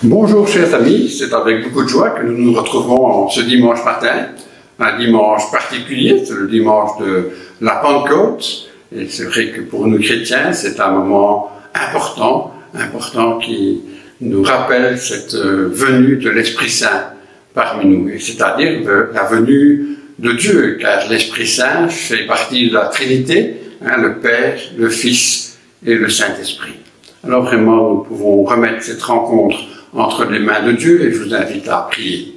Bonjour chers amis, c'est avec beaucoup de joie que nous nous retrouvons ce dimanche matin, un dimanche particulier, c'est le dimanche de la Pentecôte, et c'est vrai que pour nous chrétiens c'est un moment important qui nous rappelle cette venue de l'Esprit Saint parmi nous, et c'est-à-dire la venue de Dieu, car l'Esprit Saint fait partie de la Trinité, le Père, le Fils et le Saint-Esprit. Alors vraiment nous pouvons remettre cette rencontre entre les mains de Dieu et je vous invite à prier.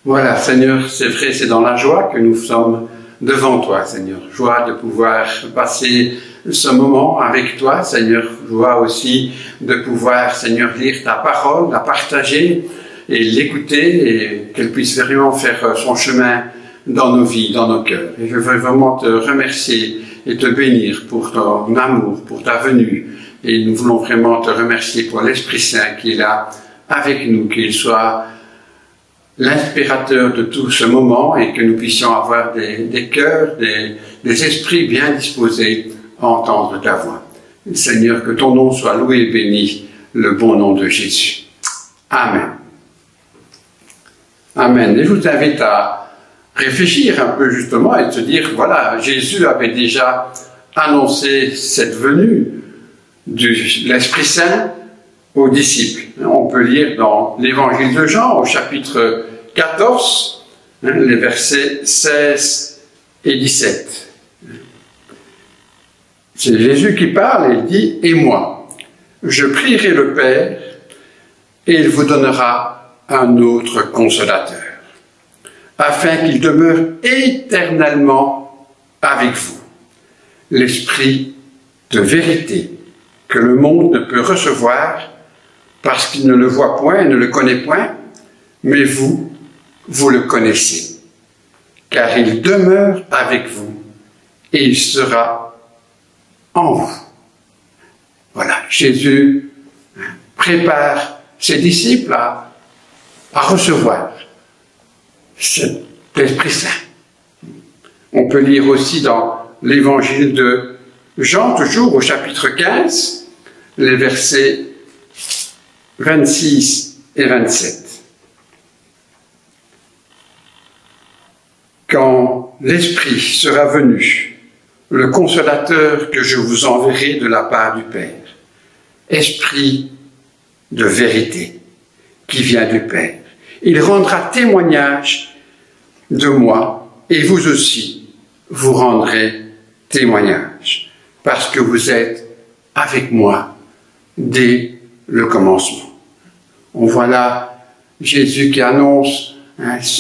Voilà, Seigneur, c'est vrai, c'est dans la joie que nous sommes devant toi, Seigneur. Joie de pouvoir passer ce moment avec toi, Seigneur. Joie aussi de pouvoir, Seigneur, lire ta parole, la partager et l'écouter et qu'elle puisse vraiment faire son chemin dans nos vies, dans nos cœurs. Et je veux vraiment te remercier et te bénir pour ton amour, pour ta venue. Et nous voulons vraiment te remercier pour l'Esprit Saint qui est là avec nous, qu'il soit l'inspirateur de tout ce moment et que nous puissions avoir des cœurs, des esprits bien disposés à entendre ta voix. Seigneur, que ton nom soit loué et béni, le bon nom de Jésus. Amen. Amen. Et je vous invite à réfléchir un peu justement et se dire, voilà, Jésus avait déjà annoncé cette venue de l'Esprit Saint aux disciples. On peut lire dans l'Évangile de Jean, au chapitre 14, les versets 16 et 17. C'est Jésus qui parle et il dit « Et moi, je prierai le Père, et il vous donnera un autre consolateur, afin qu'il demeure éternellement avec vous, l'Esprit de vérité, que le monde ne peut recevoir parce qu'il ne le voit point et ne le connaît point, mais vous, vous le connaissez, car il demeure avec vous et il sera en vous. » Voilà, Jésus prépare ses disciples à recevoir cet Esprit Saint. On peut lire aussi dans l'Évangile de Jean, toujours au chapitre 15, les versets 26 et 27. Quand l'Esprit sera venu, le consolateur que je vous enverrai de la part du Père, Esprit de vérité qui vient du Père, il rendra témoignage de moi et vous aussi, vous rendrez témoignage parce que vous êtes avec moi dès le commencement. On voit là Jésus qui annonce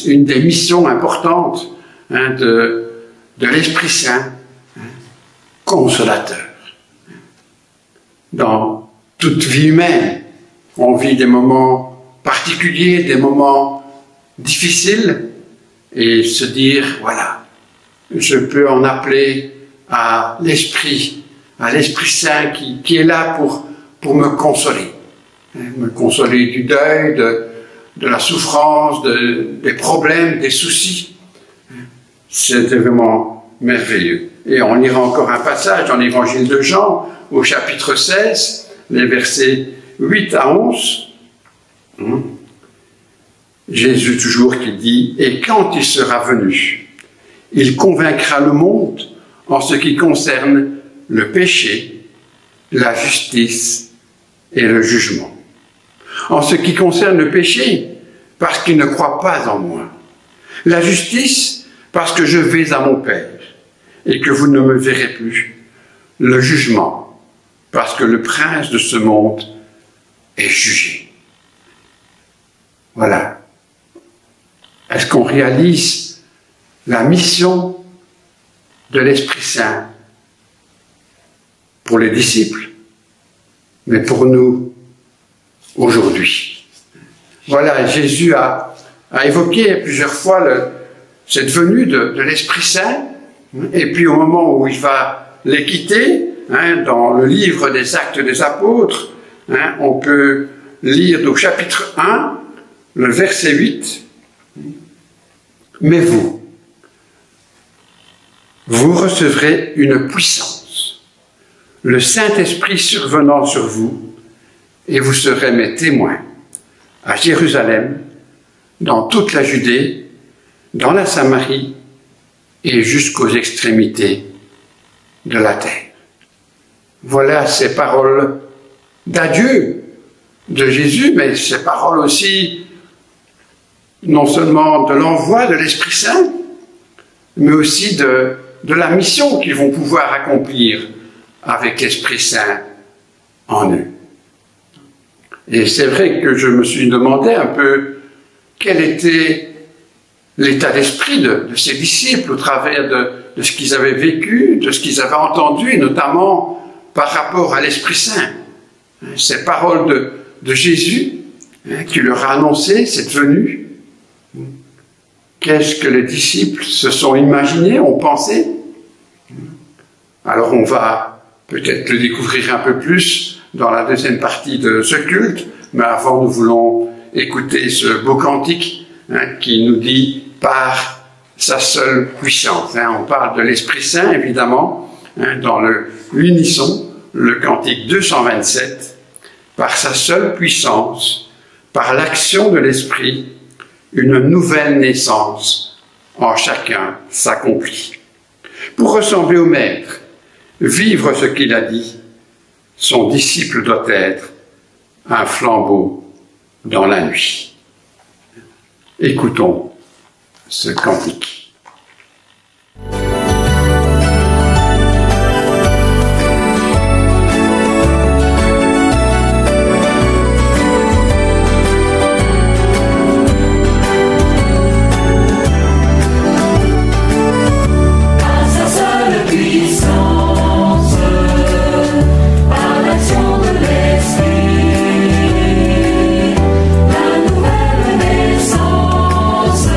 une des missions importantes de l'Esprit Saint, consolateur. Dans toute vie humaine, on vit des moments particuliers, des moments difficiles, et se dire, voilà, je peux en appeler à l'Esprit Saint qui est là pour me consoler du deuil, de la souffrance, des problèmes, des soucis. C'était vraiment merveilleux. Et on lira encore un passage dans l'Évangile de Jean, au chapitre 16, les versets 8 à 11. Jésus toujours qui dit « Et quand il sera venu, il convaincra le monde en ce qui concerne le péché, la justice et le jugement. En ce qui concerne le péché, parce qu'il ne croit pas en moi. La justice, parce que je vais à mon Père et que vous ne me verrez plus. Le jugement, parce que le prince de ce monde est jugé. » Voilà. Est-ce qu'on réalise la mission de l'Esprit Saint pour les disciples, mais pour nous aujourd'hui? Voilà, Jésus a évoqué plusieurs fois cette venue de l'Esprit Saint, et puis au moment où il va les quitter, dans le livre des Actes des Apôtres, on peut lire au chapitre 1, le verset 8, « Mais vous recevrez une puissance, le Saint-Esprit survenant sur vous, et vous serez mes témoins à Jérusalem, dans toute la Judée, dans la Samarie et jusqu'aux extrémités de la terre. Voilà ces paroles d'adieu de Jésus, mais ces paroles aussi, non seulement de l'envoi de l'Esprit Saint, mais aussi de la mission qu'ils vont pouvoir accomplir avec l'Esprit Saint en eux. Et c'est vrai que je me suis demandé un peu quel était l'état d'esprit de ces disciples au travers de ce qu'ils avaient vécu, de ce qu'ils avaient entendu, et notamment par rapport à l'Esprit Saint. Ces paroles de Jésus qui leur a annoncé cette venue. Qu'est-ce que les disciples se sont imaginés, ont pensé? Alors on va peut-être le découvrir un peu plus dans la deuxième partie de ce culte, mais avant nous voulons écouter ce beau cantique qui nous dit « par sa seule puissance ». On parle de l'Esprit Saint, évidemment, dans l'unisson, le cantique 227, « par sa seule puissance, par l'action de l'Esprit, une nouvelle naissance en chacun s'accomplit. » Pour ressembler au Maître, vivre ce qu'il a dit, son disciple doit être un flambeau dans la nuit. Écoutons ce cantique. La nouvelle naissance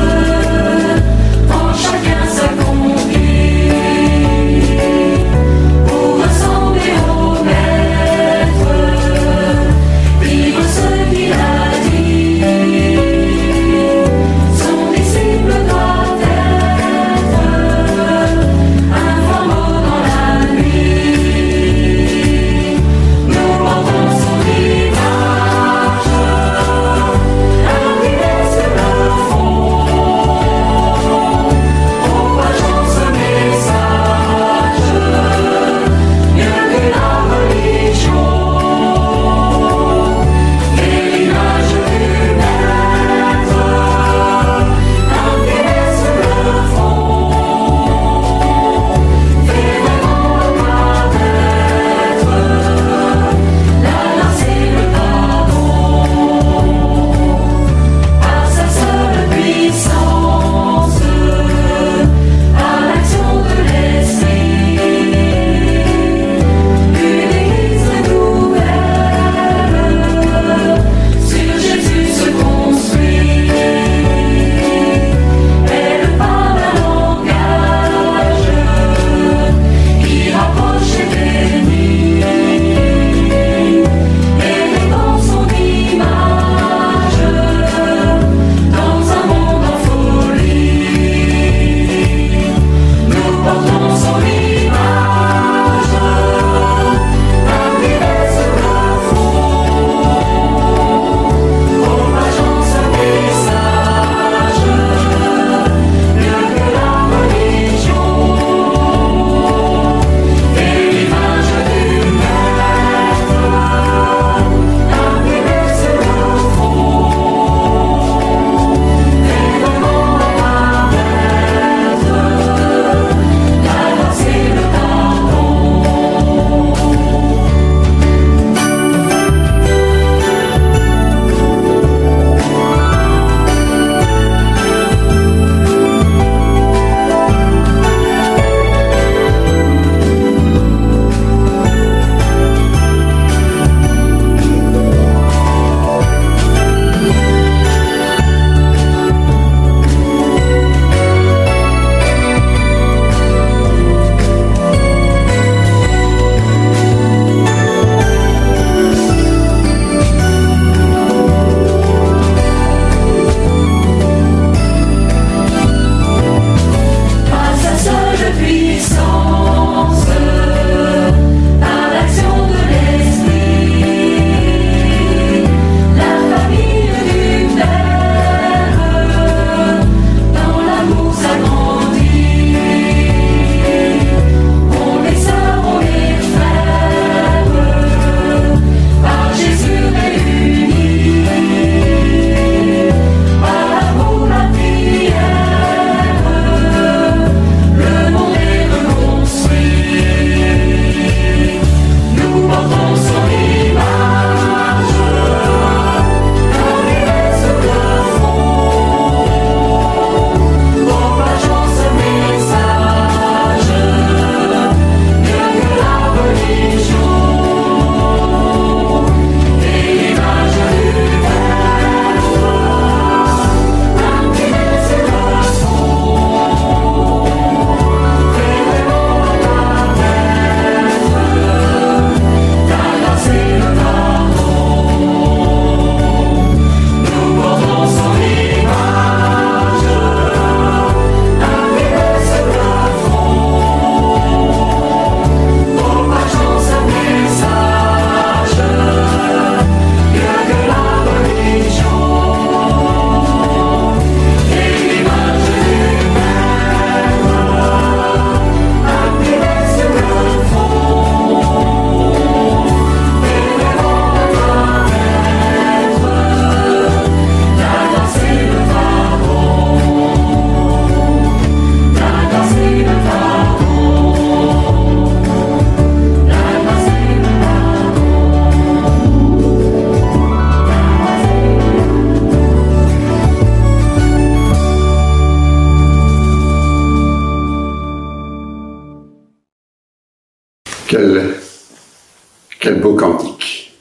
Quel beau cantique.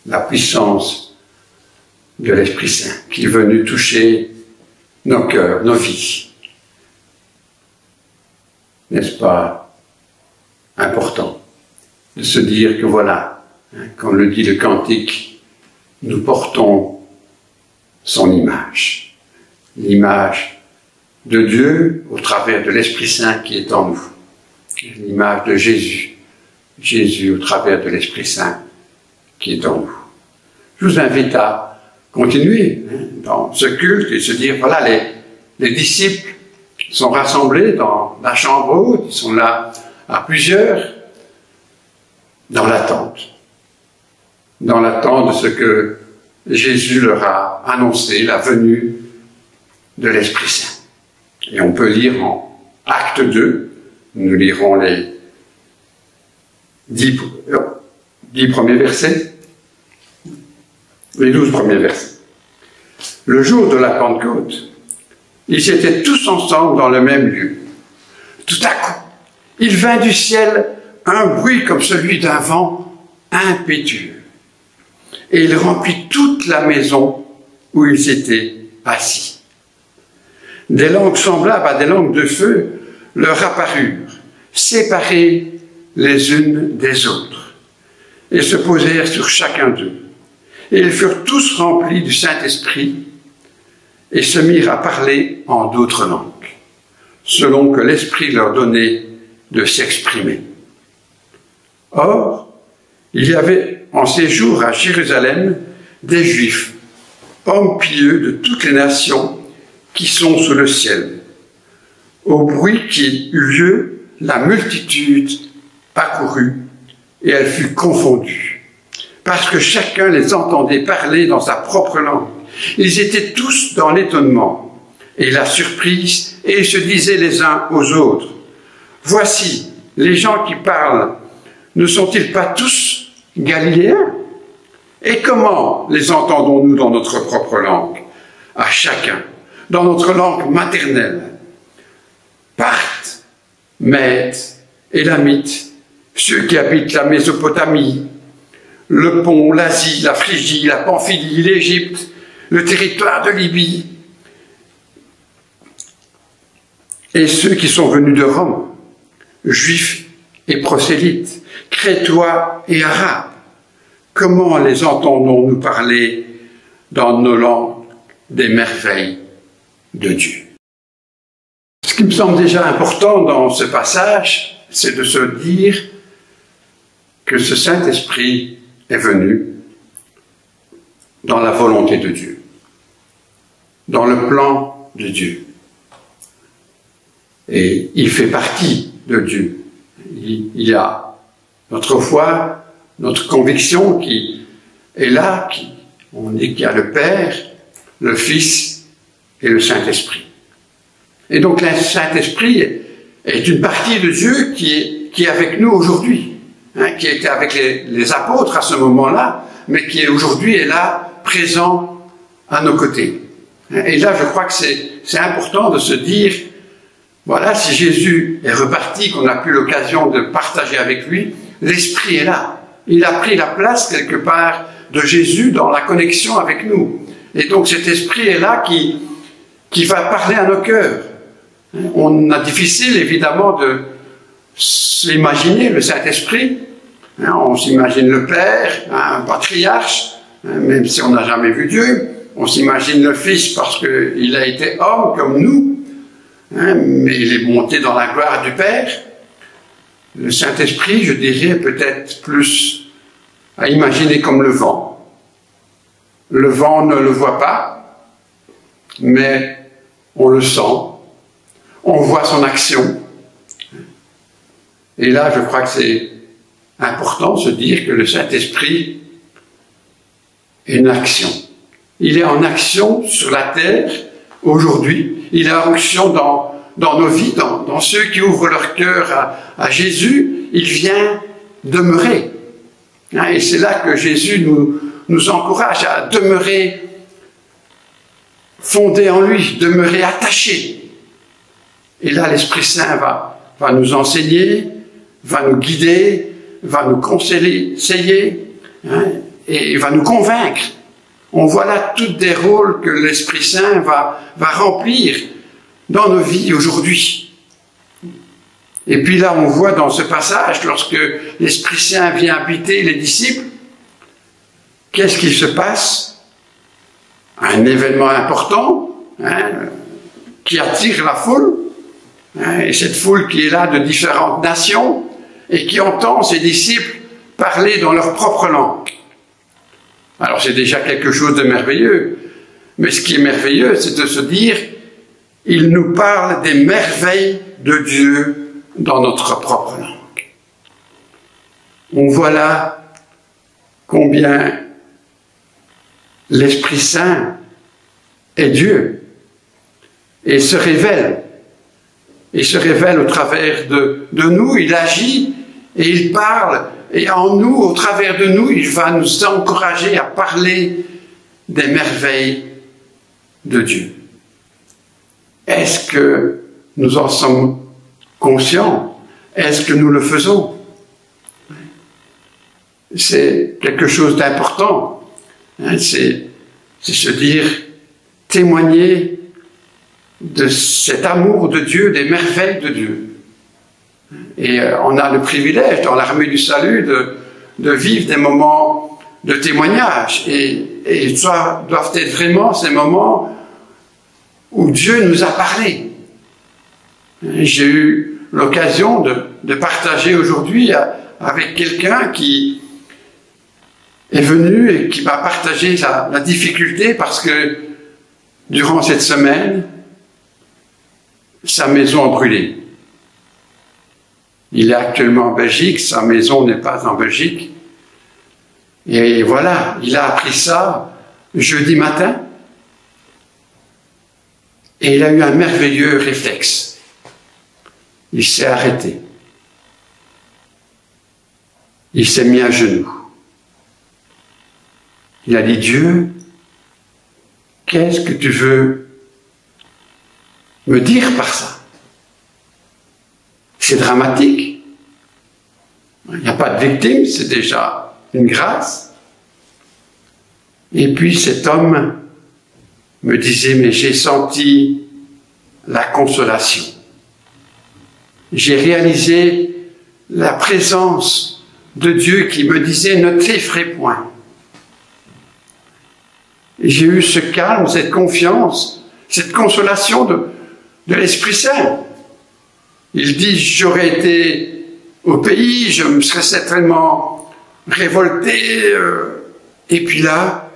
La puissance de l'Esprit Saint qui est venu toucher nos cœurs, nos vies. N'est-ce pas important de se dire que voilà, comme le dit le cantique, nous portons son image. L'image de Dieu au travers de l'Esprit Saint qui est en nous. L'image de Jésus. Jésus au travers de l'Esprit Saint qui est en nous. Je vous invite à continuer dans ce culte et se dire, voilà, les disciples sont rassemblés dans la chambre haute, ils sont là à plusieurs, dans l'attente de ce que Jésus leur a annoncé, la venue de l'Esprit Saint. Et on peut lire en Acte 2, nous lirons les 10 premiers versets, les 12 premiers versets. Le jour de la Pentecôte, ils étaient tous ensemble dans le même lieu. Tout à coup, il vint du ciel un bruit comme celui d'un vent impétueux. Et il remplit toute la maison où ils étaient assis. Des langues semblables à des langues de feu leur apparurent, séparées les unes des autres, et se posèrent sur chacun d'eux. Et ils furent tous remplis du Saint-Esprit et se mirent à parler en d'autres langues, selon que l'Esprit leur donnait de s'exprimer. Or, il y avait en ces jours à Jérusalem des Juifs, hommes pieux de toutes les nations qui sont sous le ciel. Au bruit qui eut lieu, la multitude accourut et elle fut confondue, parce que chacun les entendait parler dans sa propre langue. Ils étaient tous dans l'étonnement et la surprise, et ils se disaient les uns aux autres, « Voici, les gens qui parlent, ne sont-ils pas tous Galiléens? Et comment les entendons-nous dans notre propre langue? À chacun, dans notre langue maternelle. Parthes, Mèdes, Élamites, ceux qui habitent la Mésopotamie, le Pont, l'Asie, la Phrygie, la Pamphylie, l'Égypte, le territoire de Libye, et ceux qui sont venus de Rome, juifs et prosélytes, crétois et arabes. Comment les entendons-nous parler dans nos langues des merveilles de Dieu? Ce qui me semble déjà important dans ce passage, c'est de se dire que ce Saint-Esprit est venu dans la volonté de Dieu, dans le plan de Dieu. Et il fait partie de Dieu. Il y a notre foi, notre conviction qui est là, on dit qu'il y a le Père, le Fils et le Saint-Esprit. Et donc le Saint-Esprit est une partie de Dieu qui est avec nous aujourd'hui, qui était avec les apôtres à ce moment-là, mais qui aujourd'hui est là, présent à nos côtés. Et là, je crois que c'est important de se dire, voilà, si Jésus est reparti, qu'on a pu l'occasion de partager avec lui, l'Esprit est là. Il a pris la place quelque part de Jésus dans la connexion avec nous. Et donc cet Esprit est là qui va parler à nos cœurs. On a difficile évidemment de s'imaginer le Saint-Esprit. On s'imagine le Père, un patriarche, même si on n'a jamais vu Dieu. On s'imagine le Fils parce qu'il a été homme comme nous, mais il est monté dans la gloire du Père. Le Saint-Esprit, je dirais, peut-être plus à imaginer comme le vent. Le vent, on ne le voit pas, mais on le sent, on voit son action. Et là, je crois que c'est important de se dire que le Saint-Esprit est une action. Il est en action sur la terre aujourd'hui. Il est en action dans nos vies, dans ceux qui ouvrent leur cœur à Jésus. Il vient demeurer. Et c'est là que Jésus nous encourage à demeurer fondé en lui, demeurer attaché. Et là, l'Esprit Saint va nous enseigner, va nous guider, va nous conseiller, hein, et va nous convaincre. On voit là tous des rôles que l'Esprit Saint va remplir dans nos vies aujourd'hui. Et puis là, on voit dans ce passage, lorsque l'Esprit Saint vient habiter les disciples, qu'est-ce qui se passe? Un événement important, hein, qui attire la foule, hein, et cette foule qui est là de différentes nations, et qui entend ses disciples parler dans leur propre langue. Alors c'est déjà quelque chose de merveilleux, mais ce qui est merveilleux, c'est de se dire, il nous parle des merveilles de Dieu dans notre propre langue. On voit là combien l'Esprit Saint est Dieu et se révèle. Il se révèle au travers de nous, il agit et il parle. Et en nous, au travers de nous, il va nous encourager à parler des merveilles de Dieu. Est-ce que nous en sommes conscients? Est-ce que nous le faisons? C'est quelque chose d'important. Hein, c'est se dire, témoigner de cet amour de Dieu, des merveilles de Dieu. Et on a le privilège dans l'armée du salut de vivre des moments de témoignage. Et ça doivent être vraiment ces moments où Dieu nous a parlé. J'ai eu l'occasion de partager aujourd'hui avec quelqu'un qui est venu et qui m'a partagé la difficulté parce que durant cette semaine, sa maison a brûlé. Il est actuellement en Belgique, sa maison n'est pas en Belgique. Et voilà, il a appris ça jeudi matin. Et il a eu un merveilleux réflexe. Il s'est arrêté. Il s'est mis à genoux. Il a dit, Dieu, qu'est-ce que tu veux me dire par ça? C'est dramatique. Il n'y a pas de victime, c'est déjà une grâce. Et puis cet homme me disait, mais j'ai senti la consolation. J'ai réalisé la présence de Dieu qui me disait, ne t'effraie point. Et j'ai eu ce calme, cette confiance, cette consolation de l'Esprit Saint. Il dit, j'aurais été au pays, je me serais certainement révolté. Et puis là,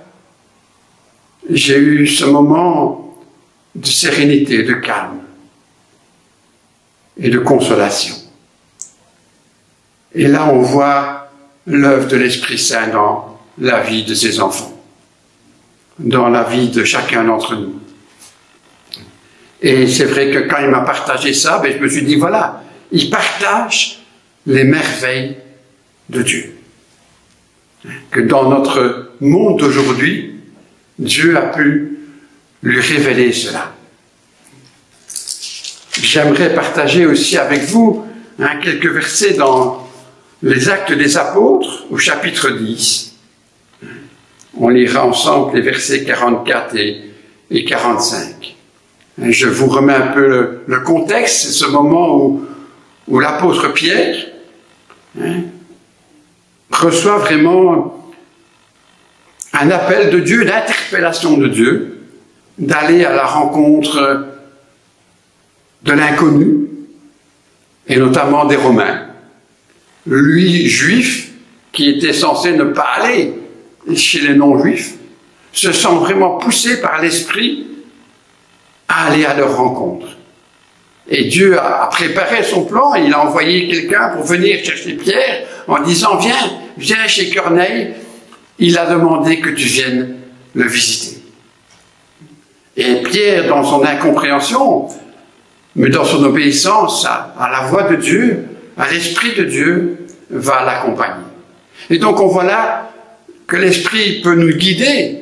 j'ai eu ce moment de sérénité, de calme et de consolation. Et là, on voit l'œuvre de l'Esprit Saint dans la vie de ses enfants, dans la vie de chacun d'entre nous. Et c'est vrai que quand il m'a partagé ça, je me suis dit, voilà, il partage les merveilles de Dieu. Que dans notre monde d'aujourd'hui, Dieu a pu lui révéler cela. J'aimerais partager aussi avec vous quelques versets dans les Actes des Apôtres, au chapitre 10. On lira ensemble les versets 44 et 45. Je vous remets un peu le contexte, c'est ce moment où l'apôtre Pierre reçoit vraiment un appel de Dieu, l'interpellation de Dieu, d'aller à la rencontre de l'inconnu, et notamment des Romains. Lui, juif, qui était censé ne pas aller chez les non-juifs, se sent vraiment poussé par l'Esprit à aller à leur rencontre. Et Dieu a préparé son plan, et il a envoyé quelqu'un pour venir chercher Pierre en disant, viens chez Corneille, il a demandé que tu viennes le visiter. Et Pierre, dans son incompréhension, mais dans son obéissance à la voix de Dieu, à l'Esprit de Dieu, va l'accompagner. Et donc on voit là que l'Esprit peut nous guider,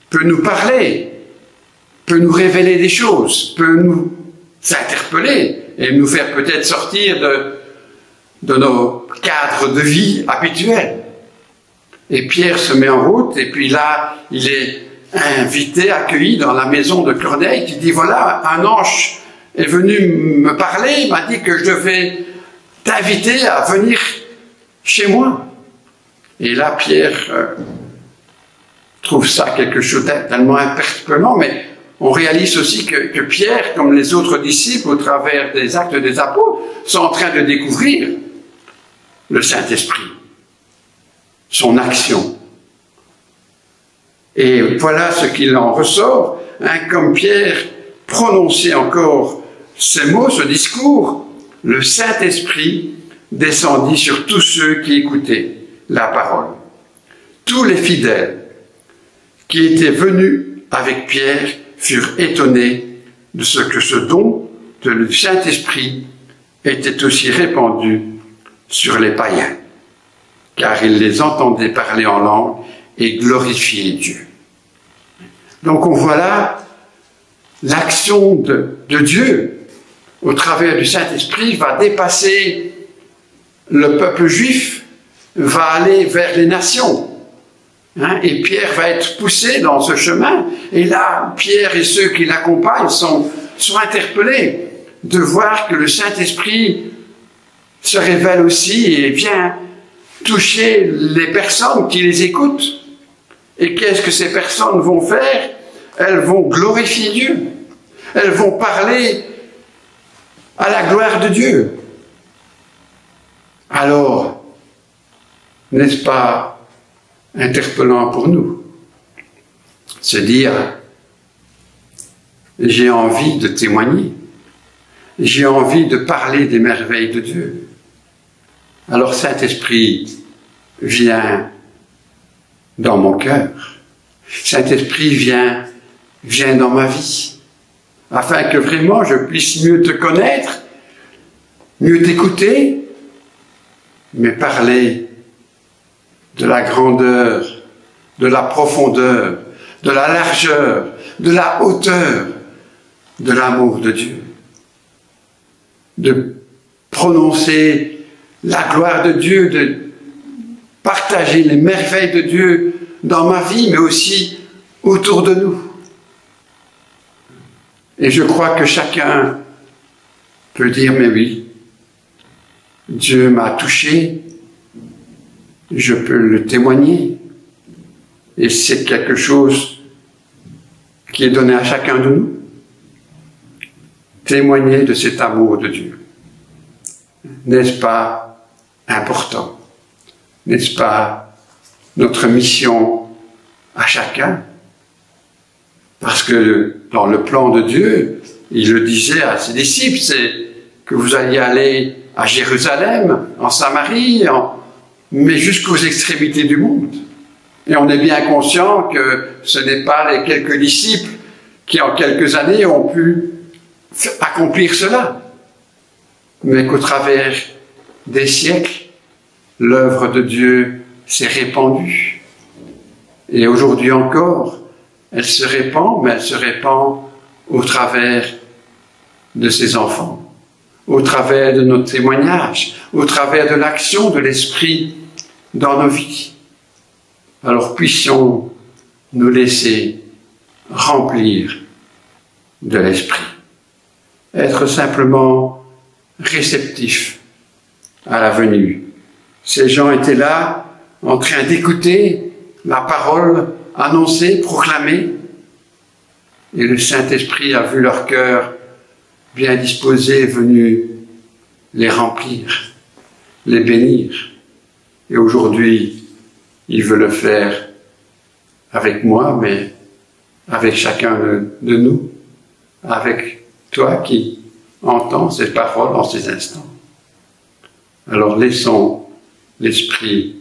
peut nous parler, peut nous révéler des choses, peut nous interpeller et nous faire peut-être sortir de nos cadres de vie habituels. Et Pierre se met en route, et puis là, il est invité, accueilli dans la maison de Corneille, qui dit, voilà, un ange est venu me parler, il m'a dit que je devais t'inviter à venir chez moi. Et là, Pierre trouve ça quelque chose de tellement interpellant, mais on réalise aussi que Pierre, comme les autres disciples, au travers des actes des apôtres, sont en train de découvrir le Saint-Esprit, son action. Et voilà ce qu'il en ressort, comme Pierre prononçait encore ces mots, ce discours, le Saint-Esprit descendit sur tous ceux qui écoutaient la parole. Tous les fidèles qui étaient venus avec Pierre furent étonnés de ce que ce don du Saint-Esprit était aussi répandu sur les païens, car ils les entendaient parler en langue et glorifier Dieu. Donc on voit là l'action de Dieu au travers du Saint-Esprit va dépasser le peuple juif, va aller vers les nations. Et Pierre va être poussé dans ce chemin. Et là, Pierre et ceux qui l'accompagnent sont interpellés de voir que le Saint-Esprit se révèle aussi et vient toucher les personnes qui les écoutent. Et qu'est-ce que ces personnes vont faire? Elles vont glorifier Dieu. Elles vont parler à la gloire de Dieu. Alors, n'est-ce pas interpellant pour nous? Se dire, j'ai envie de témoigner, j'ai envie de parler des merveilles de Dieu. Alors Saint-Esprit, viens dans mon cœur. Saint-Esprit, viens dans ma vie, afin que vraiment je puisse mieux te connaître, mieux t'écouter, mais parler de la grandeur, de la profondeur, de la largeur, de la hauteur de l'amour de Dieu. De prononcer la gloire de Dieu, de partager les merveilles de Dieu dans ma vie, mais aussi autour de nous. Et je crois que chacun peut dire, mais oui, Dieu m'a touché, je peux le témoigner. Et c'est quelque chose qui est donné à chacun de nous. Témoigner de cet amour de Dieu. N'est-ce pas important? N'est-ce pas notre mission à chacun? Parce que dans le plan de Dieu, il le disait à ses disciples, c'est que vous alliez aller à Jérusalem, en Samarie, mais jusqu'aux extrémités du monde. Et on est bien conscient que ce n'est pas les quelques disciples qui, en quelques années, ont pu accomplir cela, mais qu'au travers des siècles, l'œuvre de Dieu s'est répandue. Et aujourd'hui encore, elle se répand, mais elle se répand au travers de ses enfants, au travers de nos témoignages, au travers de l'action de l'Esprit dans nos vies. Alors puissions nous laisser remplir de l'Esprit, être simplement réceptifs à la venue. Ces gens étaient là, en train d'écouter la parole annoncée, proclamée, et le Saint-Esprit a vu leur cœur bien disposé, venu les remplir, les bénir. Et aujourd'hui, il veut le faire avec moi, mais avec chacun de nous, avec toi qui entends ces paroles en ces instants. Alors laissons l'Esprit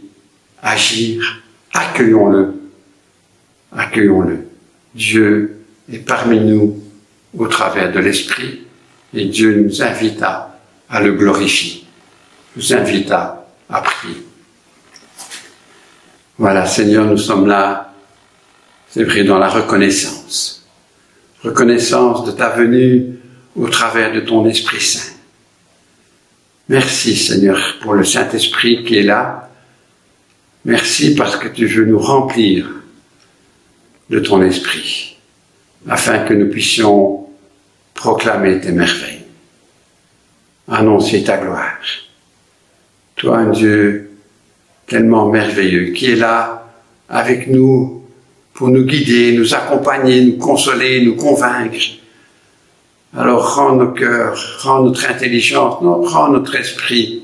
agir, accueillons-le, accueillons-le. Dieu est parmi nous au travers de l'Esprit et Dieu nous invite à le glorifier, nous invite à prier. Voilà, Seigneur, nous sommes là, c'est vrai, dans la reconnaissance. Reconnaissance de ta venue au travers de ton Esprit Saint. Merci Seigneur pour le Saint-Esprit qui est là. Merci parce que tu veux nous remplir de ton esprit, afin que nous puissions proclamer tes merveilles, annoncer ta gloire. Toi, un Dieu tellement merveilleux, qui est là avec nous pour nous guider, nous accompagner, nous consoler, nous convaincre. Alors rends nos cœurs, rends notre intelligence, rends notre esprit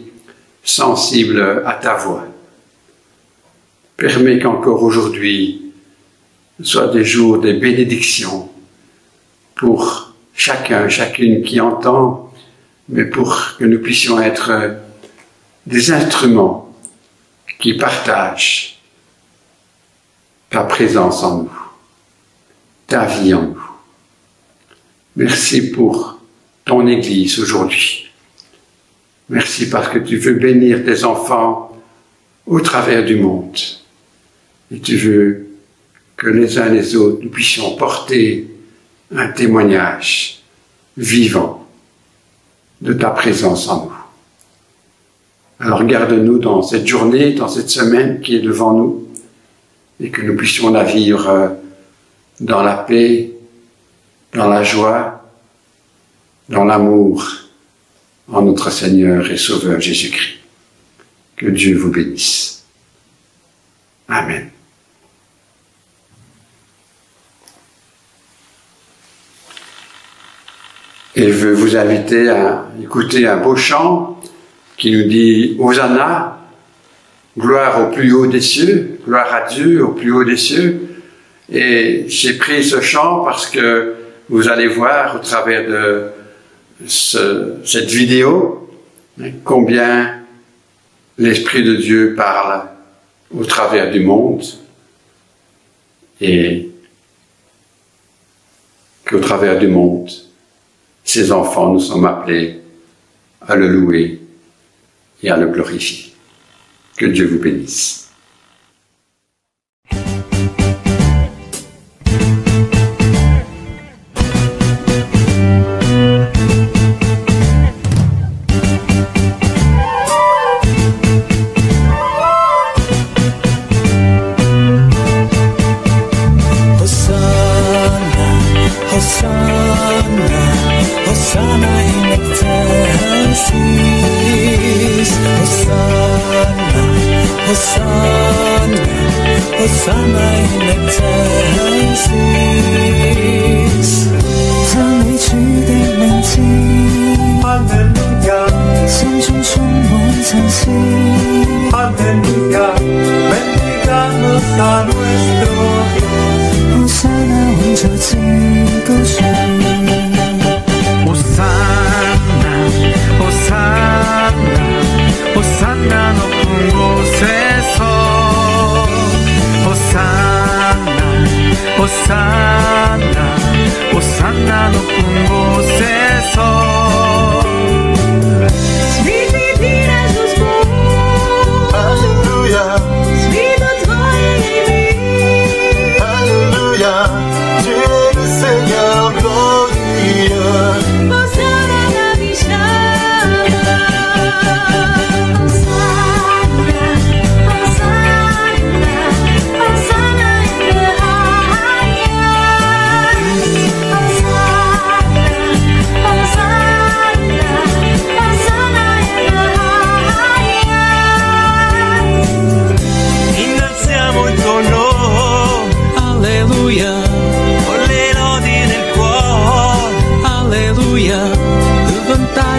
sensible à ta voix. Permets qu'encore aujourd'hui soient des jours de bénédiction pour chacun, chacune qui entend, mais pour que nous puissions être des instruments qui partagent ta présence en nous, ta vie en nous. Merci pour ton Église aujourd'hui. Merci parce que tu veux bénir tes enfants au travers du monde. Et tu veux que les uns les autres, nous puissions porter un témoignage vivant de ta présence en nous. Alors garde-nous dans cette journée, dans cette semaine qui est devant nous, et que nous puissions la vivre dans la paix, dans la joie, dans l'amour, en notre Seigneur et Sauveur Jésus-Christ. Que Dieu vous bénisse. Amen. Et je veux vous inviter à écouter un beau chant qui nous dit « Hosanna, gloire au plus haut des cieux, gloire à Dieu au plus haut des cieux ». Et j'ai pris ce chant parce que vous allez voir au travers de cette vidéo combien l'Esprit de Dieu parle au travers du monde et qu'au travers du monde, ses enfants, nous sommes appelés à le louer et à le glorifier. Que Dieu vous bénisse.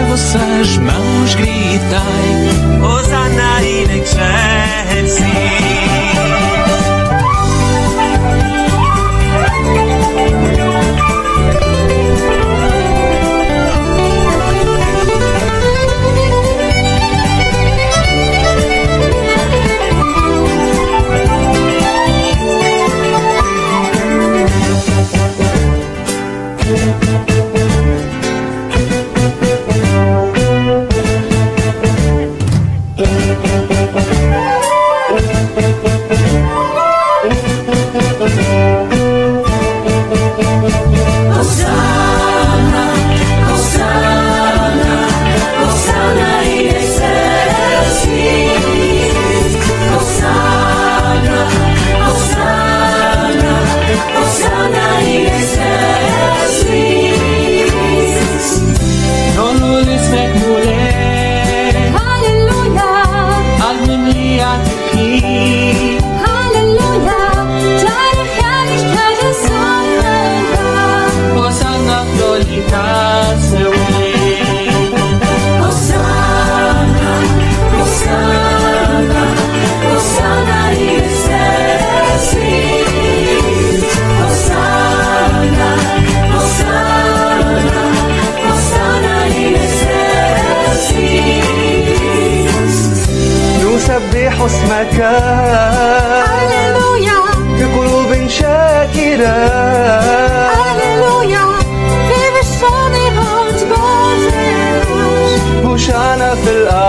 Vossas mãos gritai, Hosanna in excelsis. Hosanna, Hosanna, Hosanna in يسبح اسمك هللويا بقلوب شاكرة هللويا في بالصالحات بازل هوشعنا في الأرض